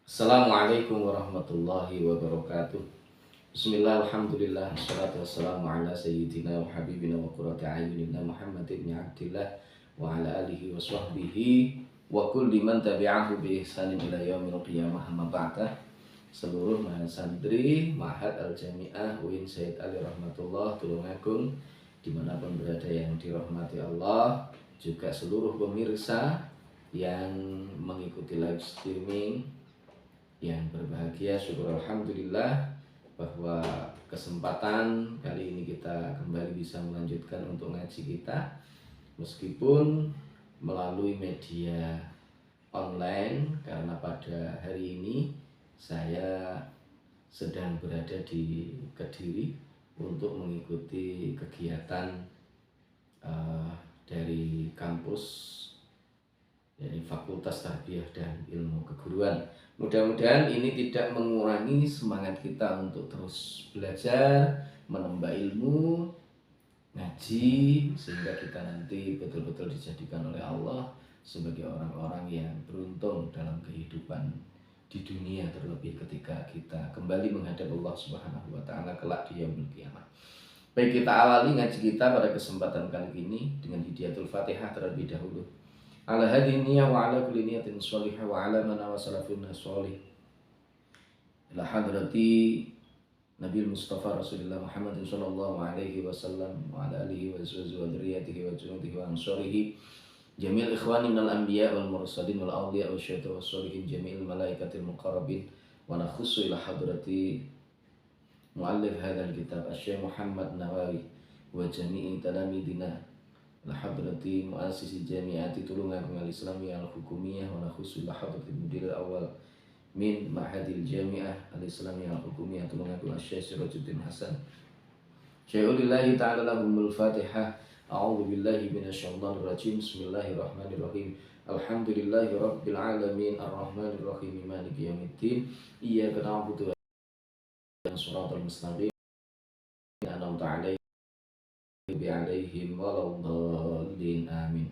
Assalamualaikum warahmatullahi wabarakatuh. Bismillah, alhamdulillah, assalatu wassalamu ala sayyidina wa habibina wa qurrati a'yunina Muhammad ibn Abdillah wa ala alihi wa sahbihi wa kulli man tabi'ahu bi ihsanin ila yaumil qiyamah, amma ba'da. Seluruh mahasantri Ma'had Al-Jami'ah UIN Said Ali Rahmatullah Tulungagung dimanapun berada yang dirahmati Allah, juga seluruh pemirsa yang mengikuti live streaming yang berbahagia. Syukur alhamdulillah bahwa kesempatan kali ini kita kembali bisa melanjutkan untuk ngaji kita, meskipun melalui media online, karena pada hari ini saya sedang berada di Kediri untuk mengikuti kegiatan dari kampus, dari Fakultas Tarbiyah dan Ilmu Keguruan. Mudah-mudahan ini tidak mengurangi semangat kita untuk terus belajar, menambah ilmu, ngaji, sehingga kita nanti betul-betul dijadikan oleh Allah sebagai orang-orang yang beruntung dalam kehidupan di dunia, terlebih ketika kita kembali menghadap Allah Subhanahu wa taala kelak di yaumul qiyamah. Baik, kita awali ngaji kita pada kesempatan kali ini dengan hidayatul Fatihah terlebih dahulu. Ala hadhihi niyyah wa ala kulli niyatin shalihah wa ala man wasalafun shalih ila hadrati Nabi Mustafa Rasulullah Muhammad sallallahu alaihi wasallam wa ala alihi wa azwajihi wa dzurriyyatihi wa junudihi wa ansarihi jamil ikhwani minal anbiya wal mursalin wal awliya wa syuhada was sholihin jamil malaikatil muqarrabin wa nakhussu ila hadrati muallif hadzal kitab Asy-Syaikh Muhammad Nawawi wa jami'i talamidina Lahadrati muasisi jami'ati Tulungagung al-Islamiyah al-Hukumiyah wa nakhusu lahadrati mudir awal min ma'hadil jami'ah al-Islamiyah al-Hukumiyah Tulungagung Asy-Syaikh Sirajuddin Hasan Syai'ulillahi ta'ala lahumul Fatihah. A'udzu billahi minasyaitonir rajim. Bismillahirrahmanirrahim. Alhamdulillahi rabbil alamin arrahmanir rahim maliki yaumiddin. Iyyaka na'budu wa iyyaka nasta'in shiratal mustaqim an'amta 'alaihim alaihim waladdallin amin.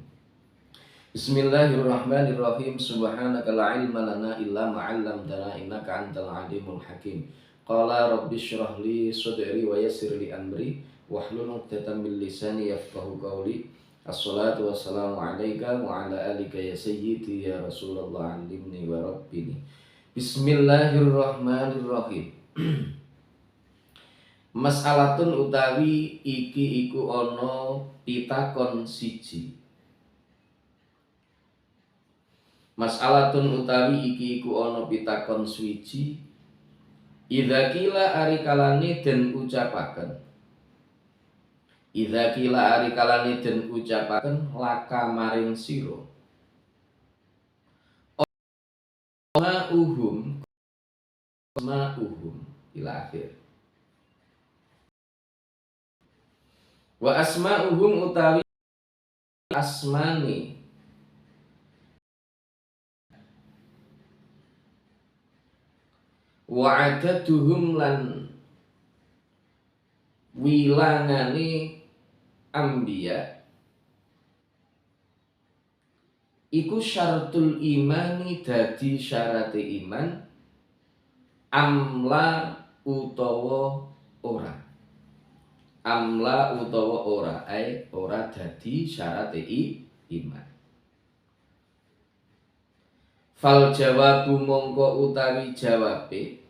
Bismillahirrahmanirrahim. Subhanaka la ilma lana illa ma 'allamtana innaka antal alimul hakim. Qala rabbi shrah li sadri wa yassir li amri wahlul 'uqdatam min lisani yafqahu qawli. Assalatu wassalamu alayka wa ala alika ya sayyidi ya Rasulullah, 'allimni wa rabbini. Bismillahirrahmanirrahim. Mas'alatun utawi iki iku ana pitakon siji. Mas'alatun utawi iki iku ana pitakon suwiji. Idza qila ari kalane den ucapaken. Idza qila ari kalane den ucapaken laka maring sira. Ma'uhum ila akhir. Wa asma'uhum utawi asmani wa adaduhum lan wilangane anbiya iku syaratul imani, dadi syarate iman, amla utawa ora. Amla utawa ora, ora dadi syarate iman. Fal jawabu mongko utawi jawabe.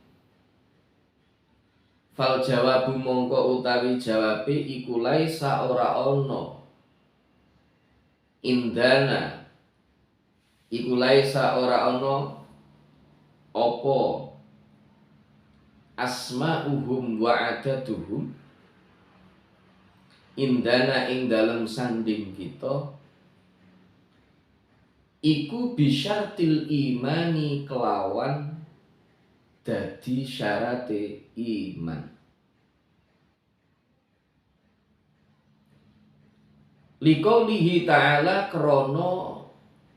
Fal jawabu mongko utawi jawabe iku laisa ora ono. Indana iku laisa ora ono apa asma'uhum wa adaduhum indana ing dalem sanding kita iku bisyartil imani kelawan dadi syarate iman. Liqaulihi ta'ala, krana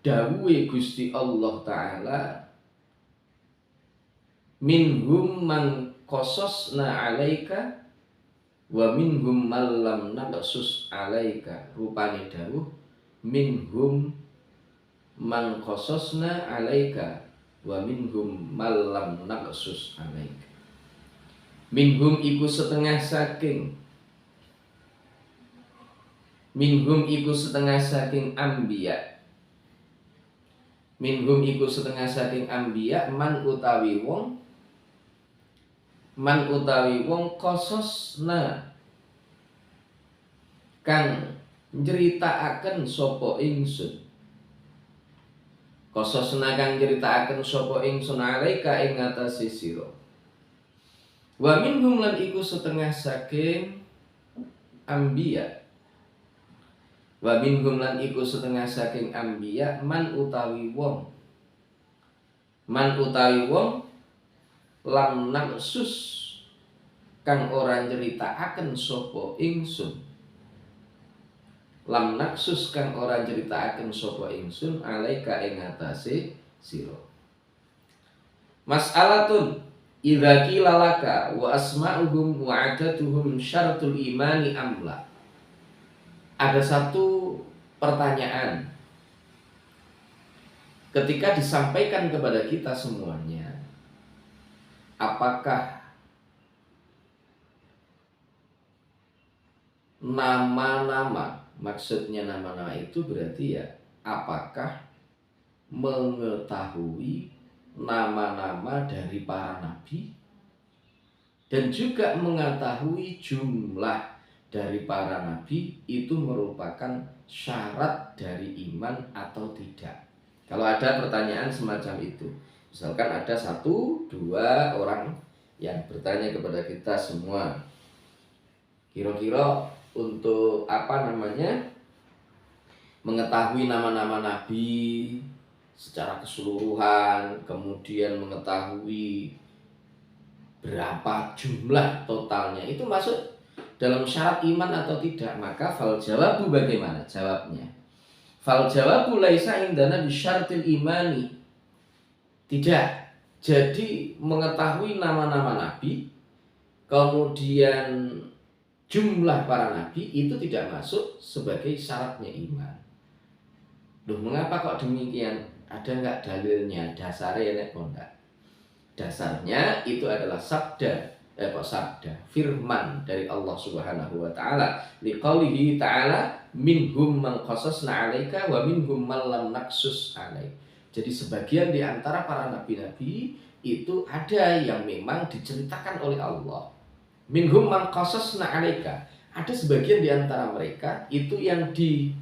dawuhe Gusti Allah Ta'ala, minhum man qasasna 'alaika wa minhum man lam naqsus 'alaika. Rupane dawuh minhum man qasasna 'alaika wa minhum malam naqsus alaik. Minhum iku setengah saking ambiya. Minhum iku setengah saking ambiya man utawi wong qasasna kang nyeritakaken sapa ingsun. Qasasna kang nyeritakaken sapa ingsun alaika ing ngatasi sira. Wa minhum lan iku setengah saking ambiya. Wa minhum lan iku setengah saking ambiya man utawi wong lam naqsus kang ora nyeritakaken sapa ingsun. Lam naqsus kang ora nyeritakaken sapa ingsun alaika ing atase sira. Mas'alatun idza qila laka wa asma'uhum wa adatuhum syaratul imani amla. Ada satu pertanyaan ketika disampaikan kepada kita semuanya, apakah nama-nama, maksudnya nama-nama itu berarti ya apakah mengetahui nama-nama dari para nabi dan juga mengetahui jumlah dari para nabi itu merupakan syarat dari iman atau tidak. Kalau ada pertanyaan semacam itu, misalkan ada 1, 2 orang yang bertanya kepada kita semua, kira-kira untuk mengetahui nama-nama nabi secara keseluruhan, kemudian mengetahui berapa jumlah totalnya, itu masuk dalam syarat iman atau tidak? Maka fal jawabu, bagaimana jawabnya? Fal jawabu laisa indana bisyartil imani. Tidak. Jadi mengetahui nama-nama nabi, kemudian jumlah para nabi itu tidak masuk sebagai syaratnya iman. Loh, mengapa kok demikian? Ada nggak dalilnya? Dasarnya nek enggak? Dasarnya itu adalah sabda firman dari Allah Subhanahu wa taala, liqaulihi ta'ala minhum man qasasna 'alaika wa minhum man lam naqsus 'alaik. Jadi sebagian di antara para nabi-nabi itu ada yang memang diceritakan oleh Allah. Minhum man qasasna 'alaika. Ada sebagian di antara mereka itu yang diceritakan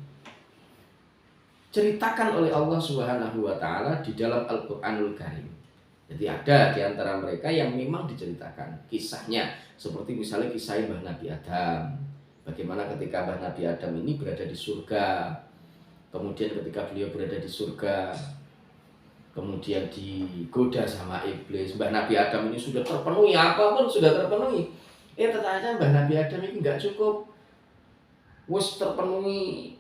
oleh Allah Subhanahu wa taala di dalam Al-Qur'anul Karim. Jadi ada di antara mereka yang memang diceritakan kisahnya, seperti misalnya kisah Mbah Nabi Adam. Bagaimana ketika Mbah Nabi Adam ini berada di surga, kemudian ketika beliau berada di surga, kemudian digoda sama iblis. Mbah Nabi Adam ini sudah terpenuhi, apapun sudah terpenuhi. Ternyata Mbah Nabi Adam ini nggak cukup, wis terpenuhi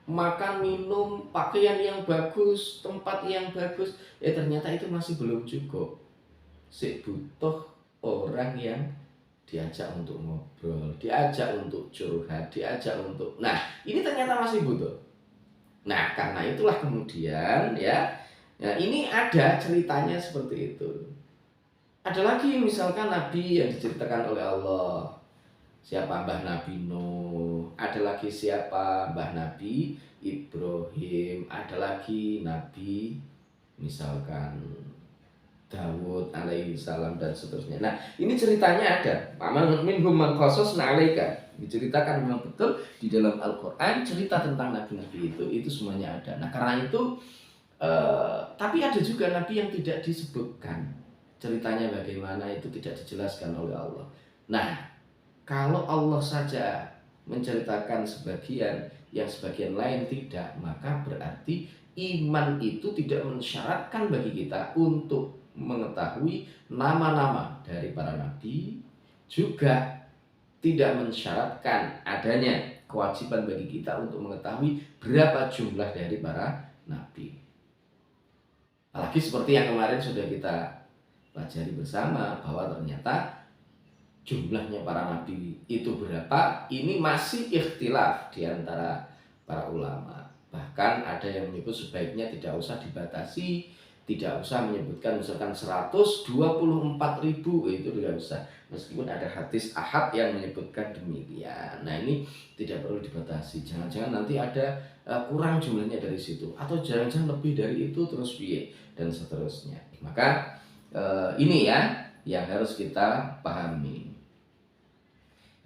makan, minum, pakaian yang bagus, tempat yang bagus, ternyata itu masih belum cukup. Butuh orang yang diajak untuk ngobrol, diajak untuk curhat, diajak untuk... Nah, ini ternyata masih butuh. Nah, karena itulah kemudian ini ada ceritanya seperti itu. Ada lagi misalkan nabi yang diceritakan oleh Allah. Siapa? Mbah Nabi Nuh. Ada lagi siapa? Mbah Nabi Ibrahim. Ada lagi Nabi misalkan Dawud alaihi salam dan seterusnya. Nah, ini ceritanya ada. Minhum man qasasna 'alaika. Diceritakan memang betul di dalam Al-Qur'an, cerita tentang nabi-nabi itu semuanya ada. Nah, karena itu tapi ada juga nabi yang tidak disebutkan. Ceritanya bagaimana itu tidak dijelaskan oleh Allah. Nah, kalau Allah saja menceritakan sebagian, yang sebagian lain tidak, maka berarti iman itu tidak mensyaratkan bagi kita untuk mengetahui nama-nama dari para nabi, juga tidak mensyaratkan adanya kewajiban bagi kita untuk mengetahui berapa jumlah dari para nabi. Apalagi seperti yang kemarin sudah kita pelajari bersama, bahwa ternyata jumlahnya para nabi itu berapa, ini masih ikhtilaf di antara para ulama. Bahkan ada yang menyebut sebaiknya tidak usah dibatasi, Tidak usah menyebutkan misalkan 124.000, itu tidak usah. Meskipun ada hadis ahad yang menyebutkan demikian. Nah, ini tidak perlu dibatasi. Jangan-jangan nanti ada kurang jumlahnya dari situ, atau jangan-jangan lebih dari itu terus piye dan seterusnya. Maka ini ya yang harus kita pahami.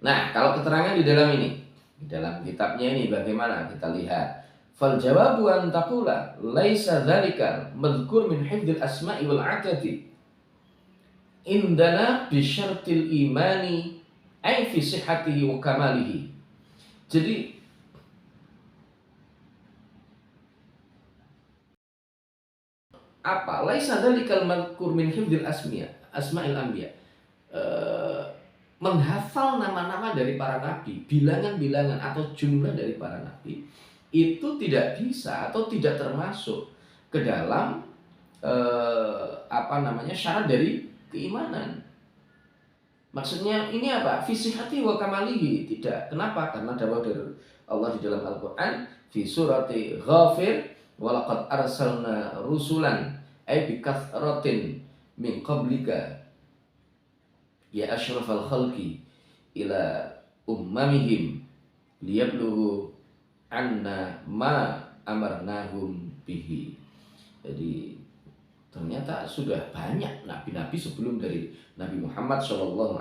Nah, kalau keterangan di dalam ini, di dalam kitabnya ini bagaimana kita lihat. Fal jawabu an taqula laisa dzalika madhkur min hifdzil asma'i wal 'adadi indana bi syartil imani ay fi sihhatihi wa kamalihi. Jadi apa? Laisa dzalikal madhkur min hifdzil asma'il anbiya. Menghafal nama-nama dari para nabi, bilangan-bilangan atau jumlah dari para nabi itu tidak bisa atau tidak termasuk ke dalam syarat dari keimanan. Maksudnya ini apa? Fi sihhati wa kamalihi. Tidak. Kenapa? Karena dawuh dari Allah di dalam Al-Qur'an fi surati Ghafir wa laqad arsalna rusulan ay bi kathratin min qablika ya asyrafal khalqi ila ummamihim liyablughu anna ma amarnahum bihi. Jadi ternyata sudah banyak nabi-nabi sebelum dari Nabi Muhammad SAW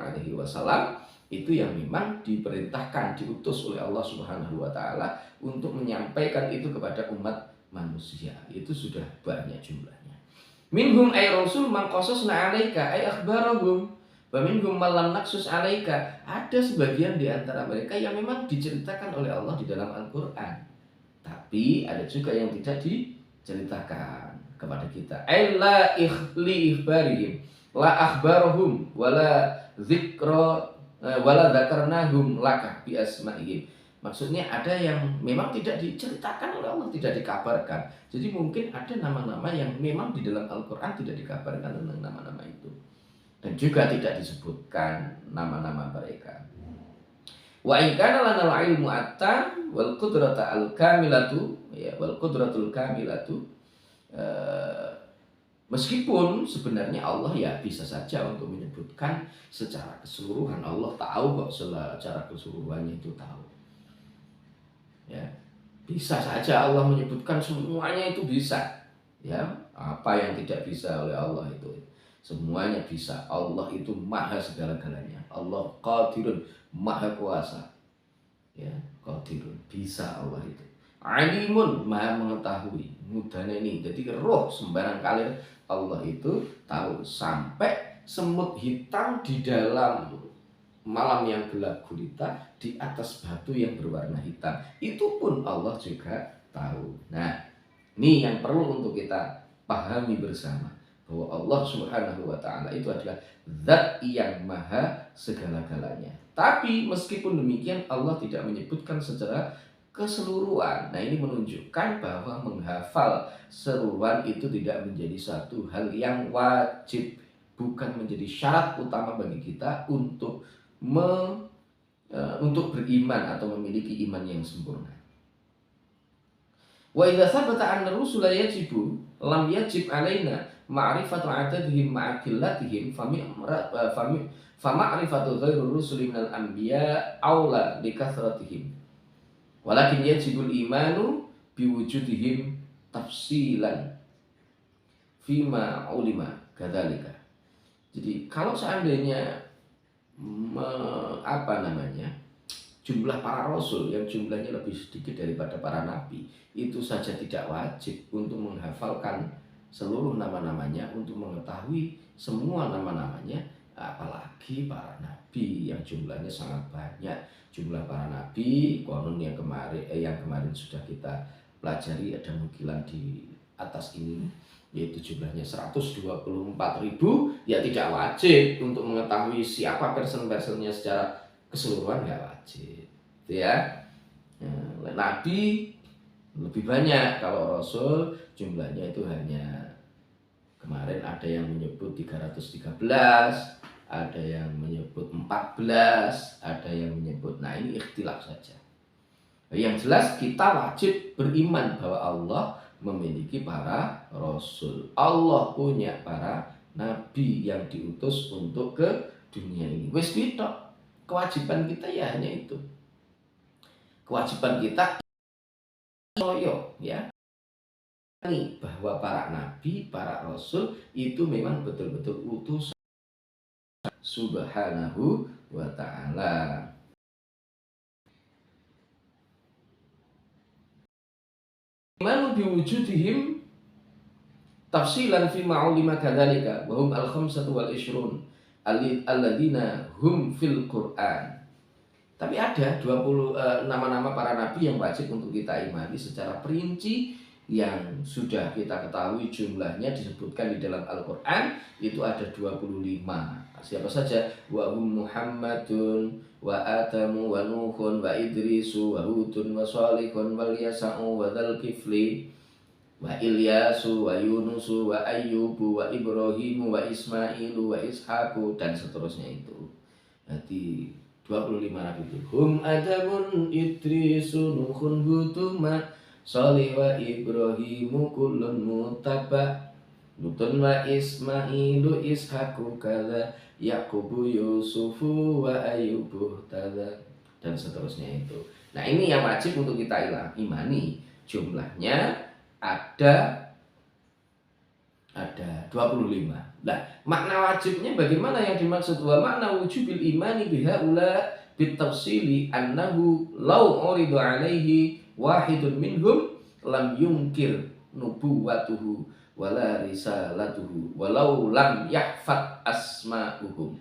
itu yang memang diperintahkan, diutus oleh Allah Subhanahu wa taala untuk menyampaikan itu kepada umat manusia. Itu sudah banyak jumlahnya. Minhum ay rasul man qasasna 'alaika ay akhbarahum wa minhum man lam naqsus 'alaika. Ada sebagian di antara mereka yang memang diceritakan oleh Allah di dalam Al-Qur'an. Tapi ada juga yang tidak diceritakan kepada kita. Ay la ikhli ikhbarihim la akhbarahum wala dzikra wala dzakarnahum laka bi asma'ihim. Maksudnya ada yang memang tidak diceritakan oleh Allah, tidak dikabarkan. Jadi mungkin ada nama-nama yang memang di dalam Al-Qur'an tidak dikabarkan tentang nama-nama itu. Dan juga tidak disebutkan nama-nama mereka. Wa in kana lana al-ilmu atta wal qudrata al-kamilatu ya wal qudratul kamilatu, meskipun sebenarnya Allah ya bisa saja untuk menyebutkan secara keseluruhan. Allah tahu kok secara keseluruhannya itu tahu. Ya, bisa saja Allah menyebutkan semuanya itu bisa. Ya, apa yang tidak bisa oleh Allah itu? Semuanya bisa. Allah itu maha segala-galanya. Allah qadirun, maha kuasa. Ya, qadirun, bisa Allah itu. Alimun, maha mengetahui. Mudahnya ini, jadi roh sembarang kalir Allah itu tahu. Sampai semut hitam di dalam malam yang gelap gulita di atas batu yang berwarna hitam, itu pun Allah juga tahu. Nah, ini yang perlu untuk kita pahami bersama, bahwa Allah Subhanahu wa taala itu adalah zat yang maha segala-galanya. Tapi meskipun demikian Allah tidak menyebutkan secara keseluruhan. Nah, ini menunjukkan bahwa menghafal seruan itu tidak menjadi satu hal yang wajib, bukan menjadi syarat utama bagi kita untuk beriman atau memiliki iman yang sempurna. Wa idza sabata anna rusula yajibu lam yajib alaina ma'rifatu adadihim ma'aqillatihim fama'rifatu ghairur rusuli minal anbiya aula likathratihim walakin yajibul imanu biwujudihim tafsilan fima ulima kadzalika. Jadi kalau seandainya jumlah para rasul yang jumlahnya lebih sedikit daripada para nabi, itu saja tidak wajib untuk menghafalkan seluruh nama-namanya, untuk mengetahui semua nama-namanya, apalagi para nabi yang jumlahnya sangat banyak. Jumlah para nabi konon yang kemarin sudah kita pelajari, ada nukilan di atas ini, yaitu jumlahnya 124.000. Ya tidak wajib untuk mengetahui siapa person-personnya secara keseluruhan, nggak wajib, gitu ya. Nabi lebih banyak, kalau Rasul jumlahnya itu hanya, kemarin ada yang menyebut 313, ada yang menyebut 14, ada yang menyebut, nah ini ikhtilaf saja. Yang jelas kita wajib beriman bahwa Allah memiliki para rasul. Allah punya para nabi yang diutus untuk ke dunia ini. Wis kita, kewajiban kita ya hanya itu. Kewajiban kita loyo ya, bahwa para nabi, para rasul itu memang betul-betul utusan Subhanahu wa ta'ala. Imanu biwujudihim tafsilan fi ma'ulima kadzalika wa hum al-khamsatu wal ishrun alladzina hum fil Qur'an. Tapi ada 20 nama-nama para nabi yang wajib untuk kita imani secara perinci yang sudah kita ketahui jumlahnya disebutkan di dalam Al-Qur'an, itu ada 25. Siapa saja? Wa hum Muhammadun wa Adamu wa Nuhun wa Idrisu wa Hudun wa Salihun wa Yasa'u wa Dzulkifli wa Ilyasu wa Yunusu wa Ayyubu wa Ibrahimu wa Ismailu wa Ishaku dan seterusnya itu. Jadi 25 nabi itu. Hum Adamun Idrisu Nuhun Huduma Salih wa Ibrahimu kullun mutabba Lutun wa Ismailu Ishaku kala Yaqubu Yusufu wa Ayyubu tada dan seterusnya itu. Nah, ini yang wajib untuk kita imani. Jumlahnya ada 25. Nah, makna wajibnya bagaimana yang dimaksud? Wa makna wujubil imani bihaula bitafsili annahu law uridu alaihi wahidun minhum lam yungkir nubuwatuhu wala risalatuhu walau lam yahfad asma'uhum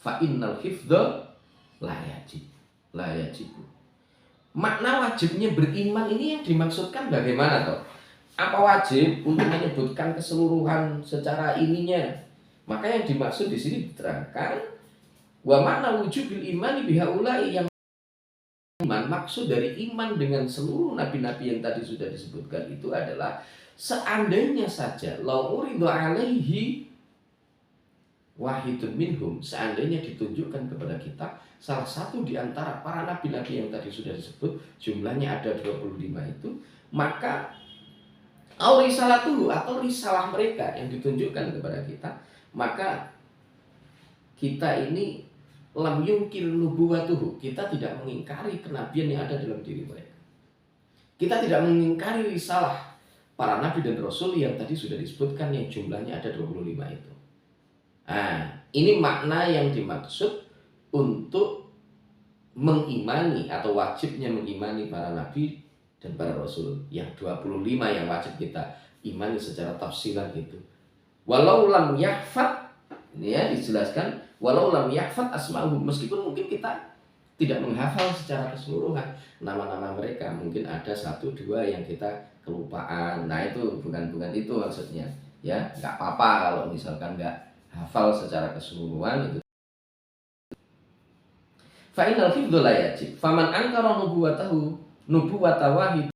fa innal hifdha la yajib. Makna wajibnya beriman ini yang dimaksudkan bagaimana toh? Apa wajib untuk menyebutkan keseluruhan secara ininya? Maka yang dimaksud di sini diterangkan wa makna wujubil imani bihaula'i, yang iman, maksud dari iman dengan seluruh nabi-nabi yang tadi sudah disebutkan itu adalah seandainya saja la uridu alaihi wahidun minhum, seandainya ditunjukkan kepada kita salah satu di antara para nabi-nabi yang tadi sudah disebut, jumlahnya ada 25 itu, maka risalatuhu atau risalah mereka yang ditunjukkan kepada kita, maka kita ini lam yungkir nubuwatuhu, kita tidak mengingkari kenabian yang ada dalam diri mereka. Kita tidak mengingkari risalah para nabi dan rasul yang tadi sudah disebutkan yang jumlahnya ada 25 itu. Nah, ini makna yang dimaksud untuk mengimani atau wajibnya mengimani para nabi dan para rasul yang 25 yang wajib kita imani secara tafsilan itu. Walau lam yahfad, ini ya dijelaskan, walau lam yahfad asma'uhum, meskipun mungkin kita tidak menghafal secara keseluruhan nama-nama mereka, mungkin ada 1-2 yang kita kelupaan. Nah, itu bukan itu maksudnya. Ya, nggak apa-apa kalau misalkan nggak hafal secara keseluruhan itu. Fa innal hifdza la yajib. Faman ankara nubuwata wahid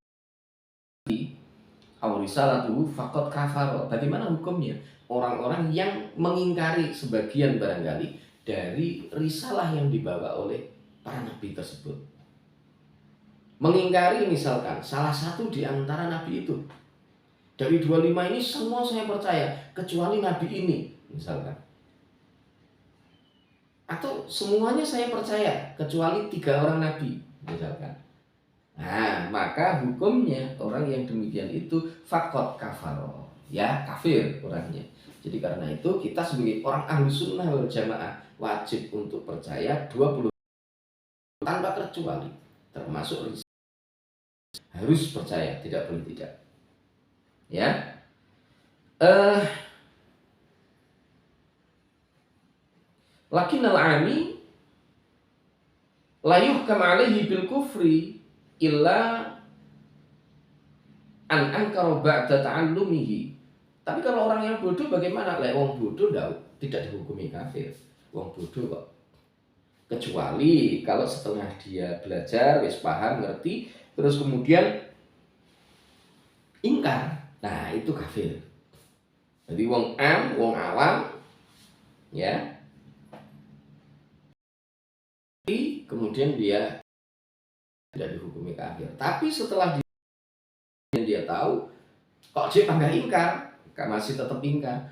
aw risalatuhu faqad kafara. Bagaimana hukumnya orang-orang yang mengingkari sebagian barangkali dari risalah yang dibawa oleh para nabi tersebut? Mengingkari misalkan salah satu di antara nabi itu. Dari 25 ini semua saya percaya kecuali nabi ini misalkan. Atau semuanya saya percaya kecuali 3 orang nabi misalkan. Nah, maka hukumnya orang yang demikian itu faqad kafaro, ya kafir orangnya. Jadi karena itu kita sebagai orang ahlu sunnah wal jamaah wajib untuk percaya 20 tanpa terkecuali, termasuk harus percaya, tidak boleh tidak. Ya. Lakinnal ami la yuhkam alaihi bil kufri illa an ankara ba'da ta'allumihi. Tapi kalau orang yang bodoh bagaimana? Wong bodoh tidak dihukumi kafir. Wong bodoh kok. Kecuali kalau setelah dia belajar, wis paham, ngerti, terus kemudian ingkar. Nah, itu kafir. Jadi wong awam ya. Kemudian dia tidak dihukumi kafir. Tapi setelah dia dia tahu kok dia nggak ingkar, masih tetap ingkar,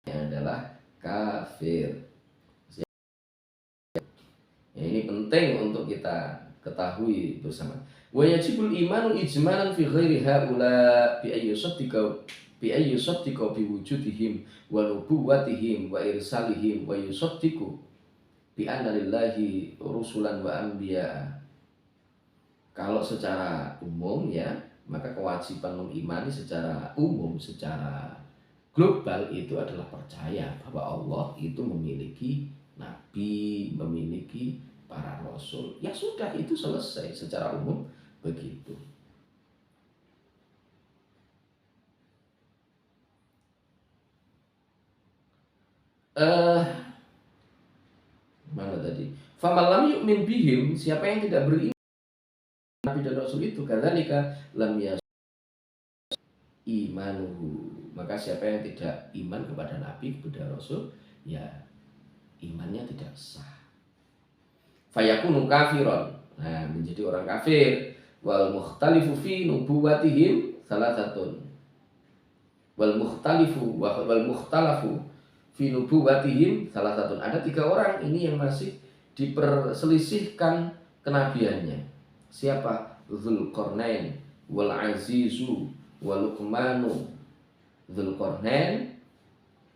adalah kafir. Ya, ini penting untuk kita ketahui bersama. Wa yajibul imanu ijmalan fi ghairi haula bi ayyusaddiqa bi wujudihim wa nubuwatihim wa irsalihim wa yusaddiqu bi anna lillahi rusulan wa anbiya. Kalau secara umum ya, maka kewajiban mengimani secara umum, secara global itu adalah percaya bahwa Allah itu memiliki nabi, memiliki para rasul. Ya sudah, itu selesai secara umum begitu. Mana tadi? Faman lam yu'min bihim, siapa yang tidak beriman nabi dan rasul itu, kadzalika lam yas imanuhu. Maka siapa yang tidak iman kepada nabi, kepada rasul, ya imannya tidak sah. Fayakunu kafiron, nah menjadi orang kafir. Wal mukhtalifu fi nubuwatihim salasatun. Wal mukhtalafu fi nubuwatihim salasatun. Ada 3 orang ini yang masih diperselisihkan kenabiannya. Siapa? Dzulqarnain wal Azizu wal Luqmanu. Dzulqarnain,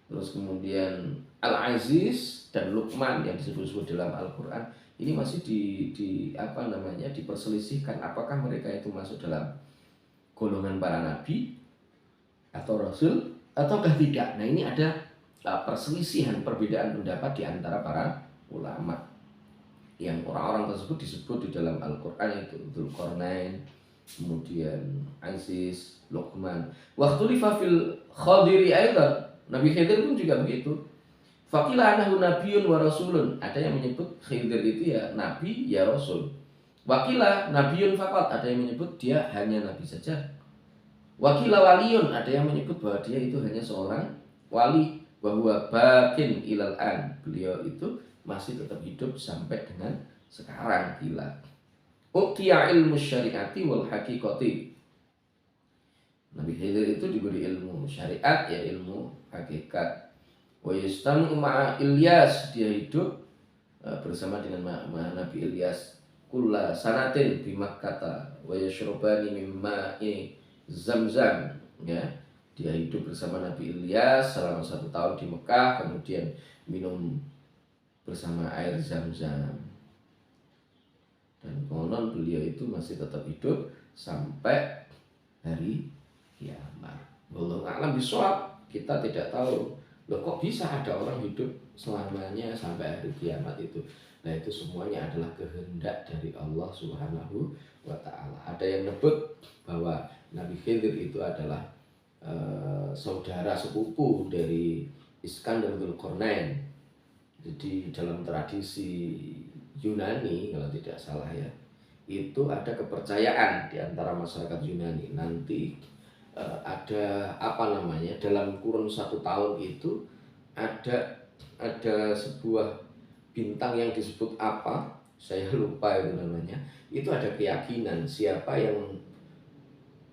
terus kemudian Al-Aziz dan Luqman yang disebut-sebut dalam Al-Qur'an. Ini masih diperselisihkan apakah mereka itu masuk dalam golongan para nabi atau rasul ataukah tidak. Nah, ini ada perselisihan, perbedaan pendapat di antara para ulama. Yang orang-orang tersebut disebut di dalam Al-Qur'an, yaitu Dzulqarnain, kemudian Aziz, Luqman. Waktu di fil Khadiri aidan, Nabi Khidir pun juga begitu. Faqila anahu nabiyyun wa rasulun. Ada yang menyebut Khidir itu ya nabi, ya rasul. Wakila nabiyyun faqat, ada yang menyebut dia hanya nabi saja. Wakila waliyun, ada yang menyebut bahwa dia itu hanya seorang wali. Wa huwa baqin ilal an. Beliau itu masih tetap hidup sampai dengan sekarang. Gila. Uqtiya ilmu syariati wal haqiqati. Nabi Khidir itu diberi ilmu syariat, ya ilmu hakikat. Wa yastamu ma'a Ilyas, dia hidup bersama dengan Nabi Ilyas. Kulla sanatin bi Makkah wa yashrubani min ma'i Zamzam, ya. Dia hidup bersama Nabi Ilyas selama 1 tahun di Mekah, kemudian minum bersama air Zamzam. Dan konon beliau itu masih tetap hidup sampai hari kiamat. Wallahu a'lam bishawab. Kita tidak tahu, loh kok bisa ada orang hidup selamanya sampai hari kiamat itu. Nah, itu semuanya adalah kehendak dari Allah Subhanahu wa ta'ala. Ada yang menyebut bahwa Nabi Khidir itu adalah saudara sepupu dari Iskandar Dzulqarnain. Jadi dalam tradisi Yunani kalau tidak salah ya, itu ada kepercayaan di antara masyarakat Yunani. Nanti ada dalam kurun 1 tahun itu ada sebuah bintang yang disebut apa, saya lupa itu namanya. Itu ada keyakinan siapa yang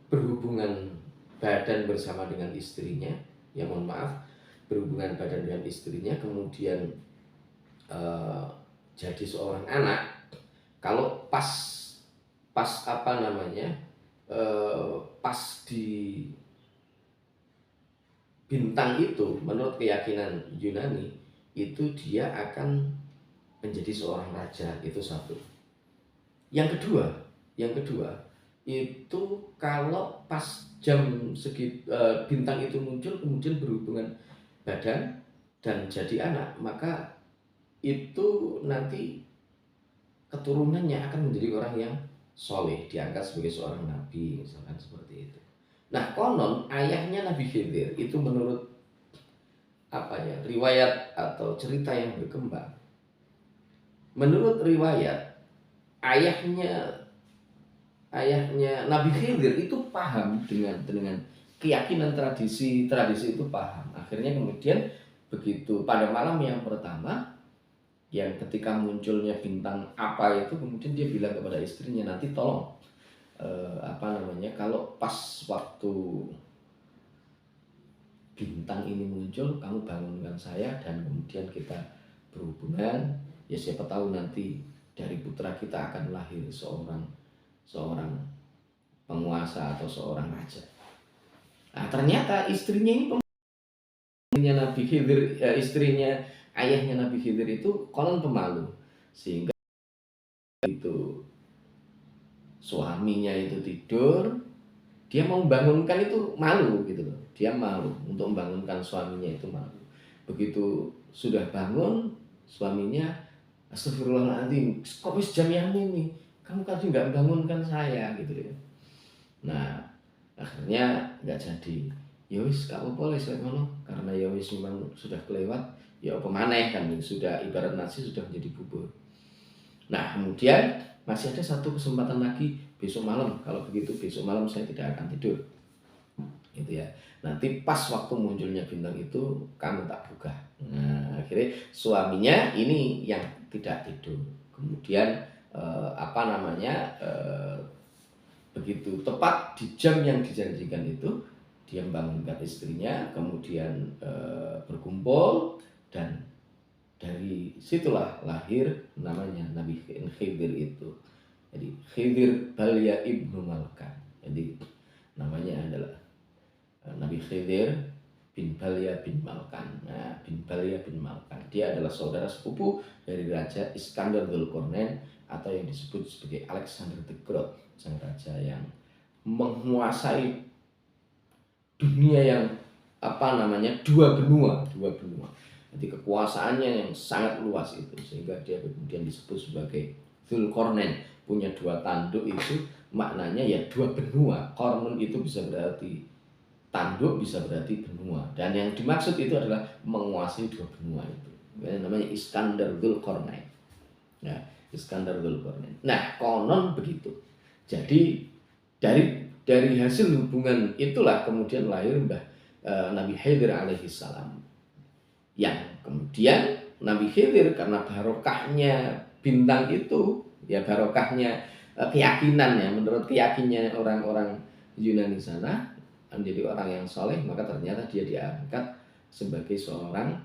berhubungan badan bersama dengan istrinya, ya mohon maaf, berhubungan badan dengan istrinya, kemudian jadi seorang anak, kalau pas pas di bintang itu, menurut keyakinan Yunani itu dia akan menjadi seorang raja. Itu satu. Yang kedua itu kalau pas bintang itu muncul kemudian berhubungan badan dan jadi anak, maka itu nanti keturunannya akan menjadi orang yang soleh, diangkat sebagai seorang nabi, misalkan seperti itu. Nah, konon ayahnya Nabi Khidir itu menurut riwayat atau cerita yang berkembang, menurut riwayat ayahnya Nabi Khidir itu paham dengan keyakinan tradisi itu paham. Akhirnya kemudian begitu pada malam yang pertama, yang ketika munculnya bintang apa itu, kemudian dia bilang kepada istrinya, nanti tolong kalau pas waktu bintang ini muncul, kamu bangunkan saya dan kemudian kita berhubungan. Ya siapa tahu nanti dari putra kita akan lahir seorang penguasa atau seorang raja. Nah ternyata istrinya ini Nabi Khidir, istrinya ayahnya Nabi Khidir itu konon pemalu, sehingga itu suaminya itu tidur, dia mau membangunkan itu malu gitu loh. Dia malu untuk membangunkan suaminya itu malu. Begitu sudah bangun, suaminya, astagfirullahaladzim, kok wis jam yang ini? Kamu tadi nggak bangunkan saya gitu ya. Nah, akhirnya nggak jadi. Ya wis kamu boleh saya ngono karena ya wis memang sudah kelewat, ya apa maneh kan sudah ibarat nasi sudah menjadi bubur. Nah, kemudian masih ada satu kesempatan lagi besok malam. Kalau begitu besok malam saya tidak akan tidur. Gitu ya. Nanti pas waktu munculnya bintang itu kamu tak buka. Nah, akhirnya suaminya ini yang tidak tidur. Kemudian begitu tepat di jam yang dijanjikan itu dia membangunkan istrinya, kemudian berkumpul dan dari situlah lahir namanya Nabi Khidir itu. Jadi Khidir Balya ibnu Malkan. Jadi namanya adalah Nabi Khidir bin Balya bin Malkan. Nah, bin Balya bin Malkan. Dia adalah saudara sepupu dari Raja Iskandar Dzulqarnain atau yang disebut sebagai Alexander the Great, sang raja yang menguasai dunia yang dua benua. Jadi kekuasaannya yang sangat luas itu sehingga dia kemudian disebut sebagai Dzulqarnain, punya dua tanduk itu maknanya ya dua benua. Qarnun itu bisa berarti tanduk, bisa berarti benua, dan yang dimaksud itu adalah menguasai dua benua itu. Namanya Iskandar Dzulqarnain. Nah, Iskandar Dzulqarnain. Nah, konon begitu. Jadi dari hasil hubungan itulah kemudian lahir Nabi Khidir alaihi salam. Yang kemudian Nabi Khidir karena barokahnya bintang itu, ya barokahnya keyakinannya, menurut keyakinannya orang-orang Yunani sana, menjadi orang yang soleh, maka ternyata dia diangkat sebagai seorang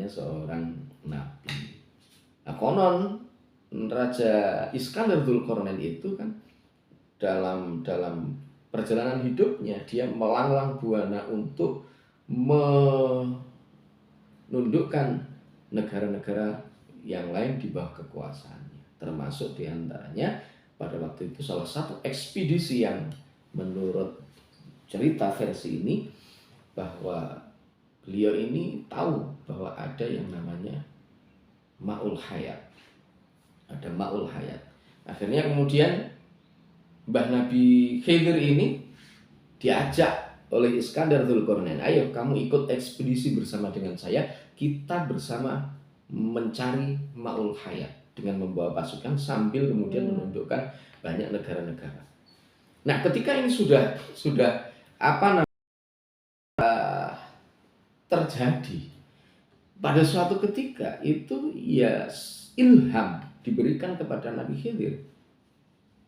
seorang nabi. Nah, konon Raja Iskandar Dzulqarnain itu kan dalam perjalanan hidupnya dia melanglang buana untuk menundukkan negara-negara yang lain di bawah kekuasaannya, termasuk diantaranya pada waktu itu salah satu ekspedisi yang menurut cerita versi ini bahwa beliau ini tahu bahwa ada yang namanya Ma'ul Hayat, ada Ma'ul Hayat. Akhirnya kemudian Mbah Nabi Khidir ini diajak oleh Iskandar Dzulqarnain, ayo kamu ikut ekspedisi bersama dengan saya, kita bersama mencari Ma'ul Hayat dengan membawa pasukan sambil kemudian menundukkan banyak negara-negara. Nah, ketika ini sudah terjadi, pada suatu ketika itu ya ilham diberikan kepada Nabi Khidir.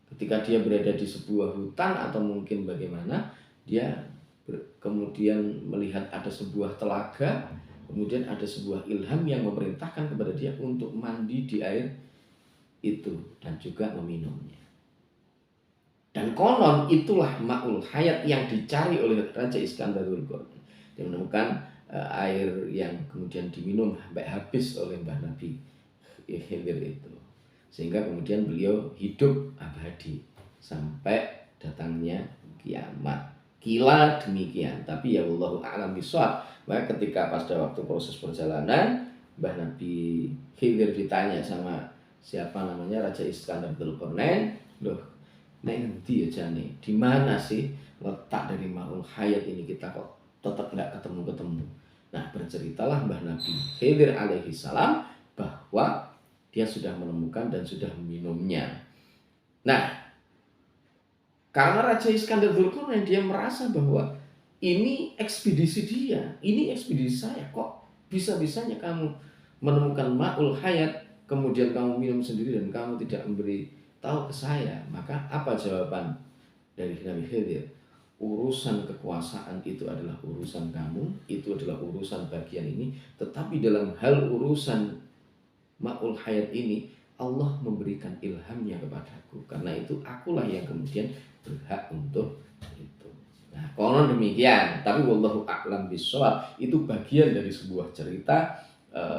Ketika dia berada di sebuah hutan atau mungkin bagaimana, dia kemudian melihat ada sebuah telaga, kemudian ada sebuah ilham yang memerintahkan kepada dia untuk mandi di air itu dan juga meminumnya. Dan konon itulah Ma'ul Hayat yang dicari oleh Raja Iskandar Dzulqarnain. Dia menemukan air yang kemudian diminum sampai habis oleh Mbah Nabi Khidir itu. Sehingga kemudian beliau hidup abadi sampai datangnya kiamat. Kila demikian, tapi ya Allahu a'lam bishawab. Maka ketika pada waktu proses perjalanan Mbah Nabi Khidir ditanya sama siapa namanya Raja Iskandar Dzulqarnain, loh, nek ngendi ya jane? Di mana sih letak dari Ma'ul Hayat ini, kita kok tetap nggak ketemu. Nah, berceritalah Mbah Nabi Khidir alaihi salam bahwa dia sudah menemukan dan sudah meminumnya. Nah, karena Raja Iskandar Dzulqarnain dia merasa bahwa ini ekspedisi dia, ini ekspedisi saya, kok bisa-bisanya kamu menemukan Ma'ul Hayat, kemudian kamu minum sendiri dan kamu tidak memberi tahu ke saya. Maka apa jawaban dari Nabi Khidir? Urusan kekuasaan itu adalah urusan kamu, itu adalah urusan bagian ini. Tetapi dalam hal urusan ma'ul hayat ini, Allah memberikan ilhamnya kepadaku. Karena itu akulah yang kemudian berhak untuk itu. Nah, konon demikian. Tapi wallahu a'lam bishawab, itu bagian dari sebuah cerita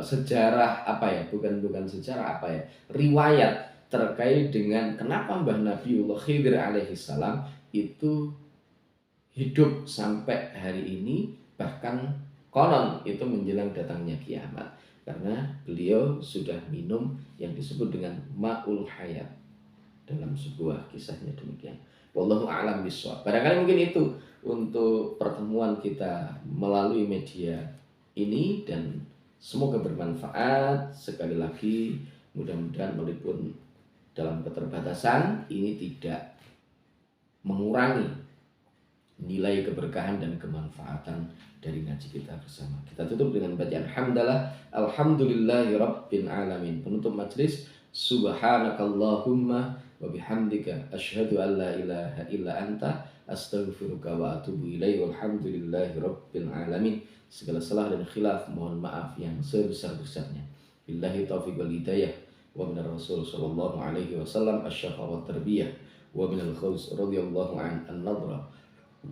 sejarah apa ya? Bukan sejarah apa ya? Riwayat terkait dengan kenapa Mbah Nabiullah Khidir alaihissalam itu hidup sampai hari ini, bahkan konon itu menjelang datangnya kiamat, karena beliau sudah minum yang disebut dengan ma'ul hayat dalam sebuah kisahnya demikian. Wallahu a'lam bishawab. Barangkali mungkin itu untuk pertemuan kita melalui media ini, dan semoga bermanfaat. Sekali lagi mudah-mudahan walaupun dalam keterbatasan ini tidak mengurangi nilai keberkahan dan kemanfaatan dari ngaji kita bersama. Kita tutup dengan bacaan hamdalah, alhamdulillahi rabbil alamin. Penutup majelis, subhanakallahumma wa bihamdika asyhadu an la ilaha illa anta astaghfiruka wa atubu ilaihi walhamdulillahi rabbil alamin. Segala salah dan khilaf mohon maaf yang sebesar-besarnya. Billahi taufiq wal hidayah wa minar rasul sallallahu alaihi wasallam asy-syafa wa tarbiyah wa minal khaus radhiyallahu an an-nadra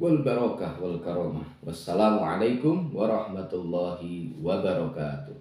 wal barakah wal karamah. Wassalamualaikum warahmatullahi wabarakatuh.